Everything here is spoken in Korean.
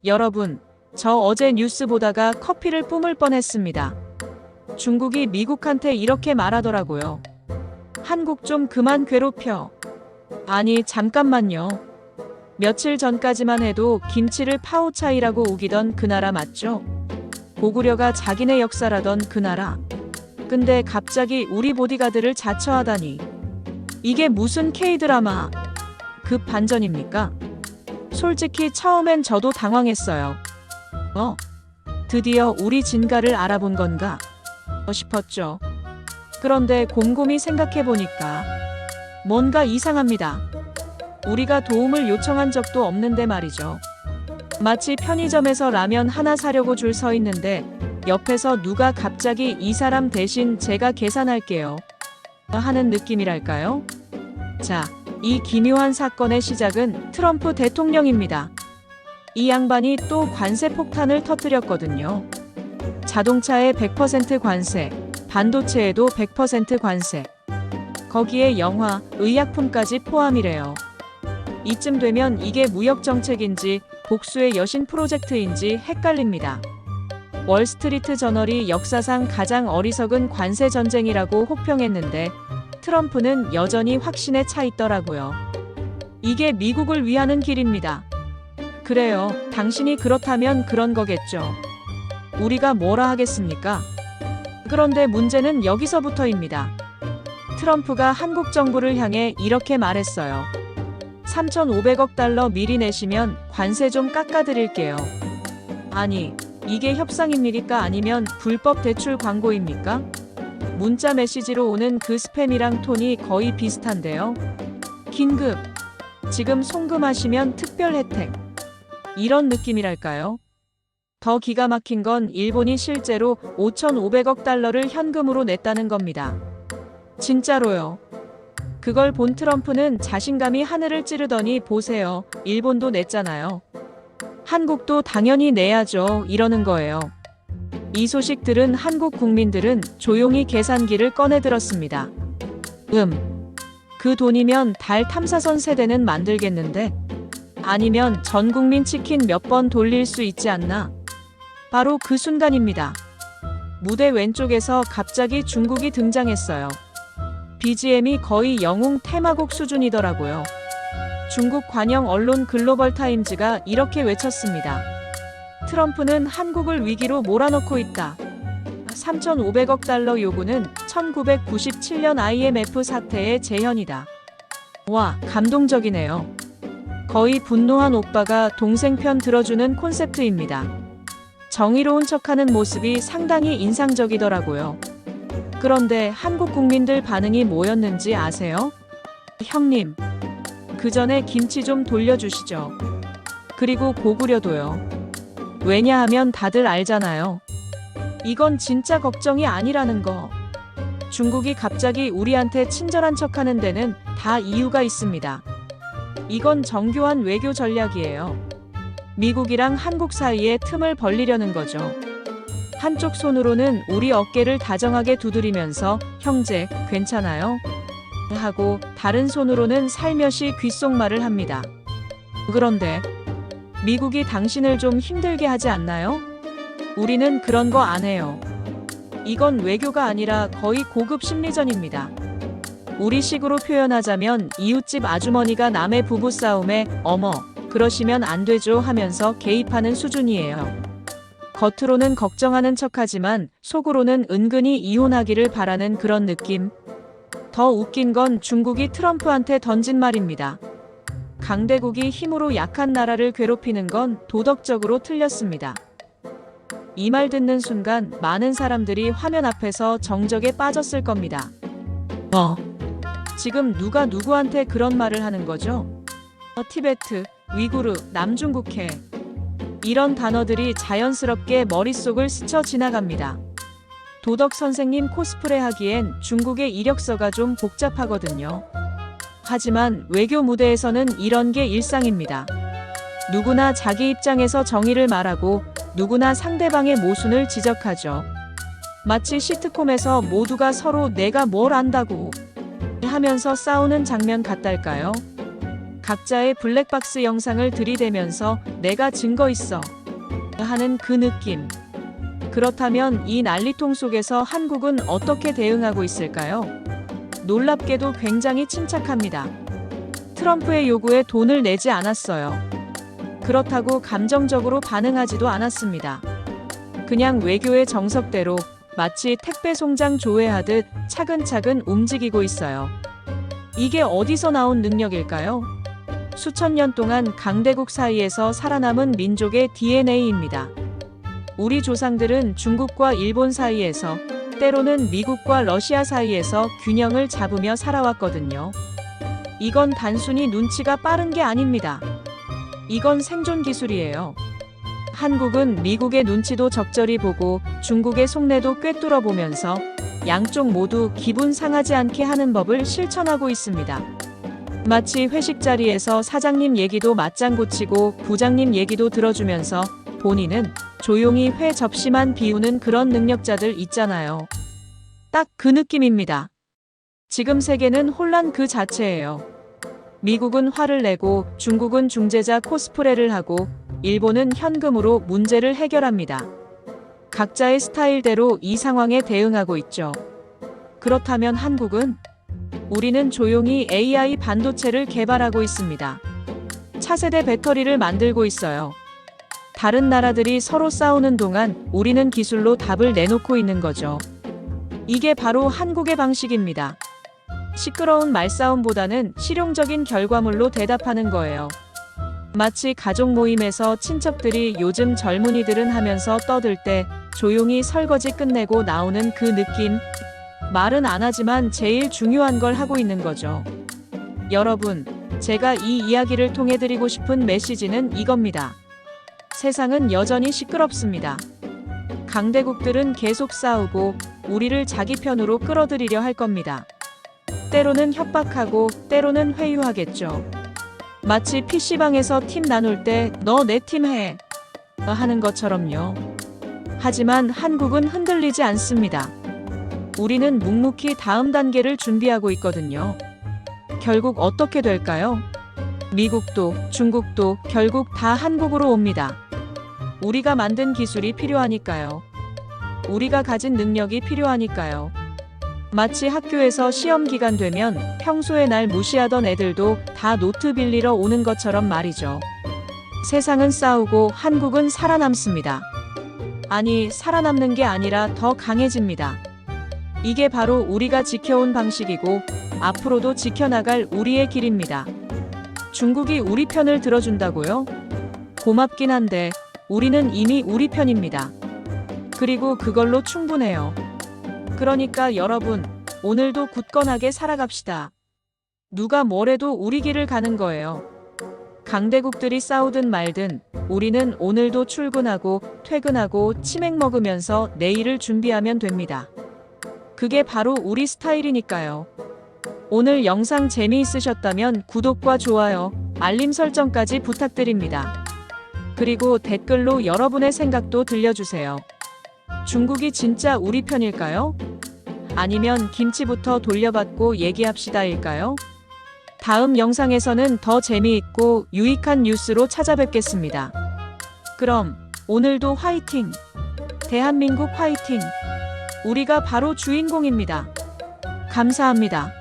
여러분, 저 어제 뉴스 보다가 커피를 뿜을 뻔했습니다. 중국이 미국한테 이렇게 말하더라고요. 한국 좀 그만 괴롭혀. 아니, 잠깐만요. 며칠 전까지만 해도 김치를 파오차이라고 우기던 그 나라 맞죠? 고구려가 자기네 역사라던 그 나라. 근데 갑자기 우리 보디가드를 자처하다니. 이게 무슨 K드라마 급 반전입니까? 솔직히 처음엔 저도 당황했어요. 드디어 우리 진가를 알아본 건가? 싶었죠. 그런데 곰곰이 생각해보니까 뭔가 이상합니다. 우리가 도움을 요청한 적도 없는데 말이죠. 마치 편의점에서 라면 하나 사려고 줄 서 있는데 옆에서 누가 갑자기 이 사람 대신 제가 계산할게요 하는 느낌이랄까요? 자, 이 기묘한 사건의 시작은 트럼프 대통령입니다. 이 양반이 또 관세 폭탄을 터뜨렸거든요. 자동차에 100% 관세, 반도체에도 100% 관세. 거기에 영화, 의약품까지 포함이래요. 이쯤 되면 이게 무역정책인지 복수의 여신 프로젝트인지 헷갈립니다. 월스트리트 저널이 역사상 가장 어리석은 관세 전쟁이라고 혹평했는데 트럼프는 여전히 확신에 차 있더라고요. 이게 미국을 위하는 길입니다. 그래요. 당신이 그렇다면 그런 거겠죠. 우리가 뭐라 하겠습니까? 그런데 문제는 여기서부터입니다. 트럼프가 한국 정부를 향해 이렇게 말했어요. 3,500억 달러 미리 내시면 관세 좀 깎아드릴게요. 아니, 이게 협상입니까? 아니면 불법 대출 광고입니까? 문자 메시지로 오는 그 스팸이랑 톤이 거의 비슷한데요. 긴급. 지금 송금하시면 특별 혜택. 이런 느낌이랄까요? 더 기가 막힌 건 일본이 실제로 5,500억 달러를 현금으로 냈다는 겁니다. 진짜로요. 그걸 본 트럼프는 자신감이 하늘을 찌르더니 보세요. 일본도 냈잖아요. 한국도 당연히 내야죠. 이러는 거예요. 이 소식 들은 한국 국민들은 조용히 계산기를 꺼내들었습니다. 그 돈이면 달 탐사선 세대는 만들겠는데? 아니면 전 국민 치킨 몇 번 돌릴 수 있지 않나? 바로 그 순간입니다. 무대 왼쪽에서 갑자기 중국이 등장했어요. BGM이 거의 영웅 테마곡 수준이더라고요. 중국 관영 언론 글로벌타임즈가 이렇게 외쳤습니다. 트럼프는 한국을 위기로 몰아넣고 있다. 3,500억 달러 요구는 1997년 IMF 사태의 재현이다. 와, 감동적이네요. 거의 분노한 오빠가 동생 편 들어주는 콘셉트입니다. 정의로운 척하는 모습이 상당히 인상적이더라고요. 그런데 한국 국민들 반응이 뭐였는지 아세요? 형님, 그 전에 김치 좀 돌려주시죠. 그리고 고구려도요. 왜냐하면 다들 알잖아요. 이건 진짜 걱정이 아니라는 거. 중국이 갑자기 우리한테 친절한 척하는 데는 다 이유가 있습니다. 이건 정교한 외교 전략이에요. 미국이랑 한국 사이에 틈을 벌리려는 거죠. 한쪽 손으로는 우리 어깨를 다정하게 두드리면서 형제, 괜찮아요? 하고 다른 손으로는 살며시 귓속말을 합니다. 그런데 미국이 당신을 좀 힘들게 하지 않나요? 우리는 그런 거 안 해요. 이건 외교가 아니라 거의 고급 심리전입니다. 우리식으로 표현하자면 이웃집 아주머니가 남의 부부싸움에 어머, 그러시면 안 되죠 하면서 개입하는 수준이에요. 겉으로는 걱정하는 척하지만 속으로는 은근히 이혼하기를 바라는 그런 느낌. 더 웃긴 건 중국이 트럼프한테 던진 말입니다. 강대국이 힘으로 약한 나라를 괴롭히는 건 도덕적으로 틀렸습니다. 이 말 듣는 순간 많은 사람들이 화면 앞에서 정적에 빠졌을 겁니다. 지금 누가 누구한테 그런 말을 하는 거죠? 티베트, 위구르, 남중국해. 이런 단어들이 자연스럽게 머릿속을 스쳐 지나갑니다. 도덕 선생님 코스프레 하기엔 중국의 이력서가 좀 복잡하거든요. 하지만 외교 무대에서는 이런 게 일상입니다. 누구나 자기 입장에서 정의를 말하고 누구나 상대방의 모순을 지적하죠. 마치 시트콤에서 모두가 서로 내가 뭘 안다고 하면서 싸우는 장면 같달까요? 각자의 블랙박스 영상을 들이대면서 내가 증거 있어 하는 그 느낌. 그렇다면 이 난리통 속에서 한국은 어떻게 대응하고 있을까요? 놀랍게도 굉장히 침착합니다. 트럼프의 요구에 돈을 내지 않았어요. 그렇다고 감정적으로 반응하지도 않았습니다. 그냥 외교의 정석대로 마치 택배 송장 조회하듯 차근차근 움직이고 있어요. 이게 어디서 나온 능력일까요? 수천 년 동안 강대국 사이에서 살아남은 민족의 DNA입니다. 우리 조상들은 중국과 일본 사이에서, 때로는 미국과 러시아 사이에서 균형을 잡으며 살아왔거든요. 이건 단순히 눈치가 빠른 게 아닙니다. 이건 생존 기술이에요. 한국은 미국의 눈치도 적절히 보고 중국의 속내도 꿰뚫어 보면서 양쪽 모두 기분 상하지 않게 하는 법을 실천하고 있습니다. 마치 회식 자리에서 사장님 얘기도 맞장 고치고 부장님 얘기도 들어주면서 본인은 조용히 회 접시만 비우는 그런 능력자들 있잖아요. 딱 그 느낌입니다. 지금 세계는 혼란 그 자체예요. 미국은 화를 내고 중국은 중재자 코스프레를 하고 일본은 현금으로 문제를 해결합니다. 각자의 스타일대로 이 상황에 대응하고 있죠. 그렇다면 한국은? 우리는 조용히 AI 반도체를 개발하고 있습니다. 차세대 배터리를 만들고 있어요. 다른 나라들이 서로 싸우는 동안 우리는 기술로 답을 내놓고 있는 거죠. 이게 바로 한국의 방식입니다. 시끄러운 말싸움보다는 실용적인 결과물로 대답하는 거예요. 마치 가족 모임에서 친척들이 요즘 젊은이들은 하면서 떠들 때 조용히 설거지 끝내고 나오는 그 느낌. 말은 안 하지만 제일 중요한 걸 하고 있는 거죠. 여러분, 제가 이 이야기를 통해 드리고 싶은 메시지는 이겁니다. 세상은 여전히 시끄럽습니다. 강대국들은 계속 싸우고 우리를 자기 편으로 끌어들이려 할 겁니다. 때로는 협박하고 때로는 회유하겠죠. 마치 PC방에서 팀 나눌 때 너 내 팀 해 하는 것처럼요. 하지만 한국은 흔들리지 않습니다. 우리는 묵묵히 다음 단계를 준비하고 있거든요. 결국 어떻게 될까요? 미국도 중국도 결국 다 한국으로 옵니다. 우리가 만든 기술이 필요하니까요. 우리가 가진 능력이 필요하니까요. 마치 학교에서 시험 기간 되면 평소에 날 무시하던 애들도 다 노트 빌리러 오는 것처럼 말이죠. 세상은 싸우고 한국은 살아남습니다. 아니, 살아남는 게 아니라 더 강해집니다. 이게 바로 우리가 지켜온 방식이고 앞으로도 지켜나갈 우리의 길입니다. 중국이 우리 편을 들어준다고요? 고맙긴 한데 우리는 이미 우리 편입니다. 그리고 그걸로 충분해요. 그러니까 여러분, 오늘도 굳건하게 살아갑시다. 누가 뭐래도 우리 길을 가는 거예요. 강대국들이 싸우든 말든 우리는 오늘도 출근하고 퇴근하고 치맥 먹으면서 내일을 준비하면 됩니다. 그게 바로 우리 스타일이니까요. 오늘 영상 재미있으셨다면 구독과 좋아요, 알림 설정까지 부탁드립니다. 그리고 댓글로 여러분의 생각도 들려주세요. 중국이 진짜 우리 편일까요? 아니면 김치부터 돌려받고 얘기합시다일까요? 다음 영상에서는 더 재미있고 유익한 뉴스로 찾아뵙겠습니다. 그럼 오늘도 화이팅! 대한민국 화이팅! 우리가 바로 주인공입니다. 감사합니다.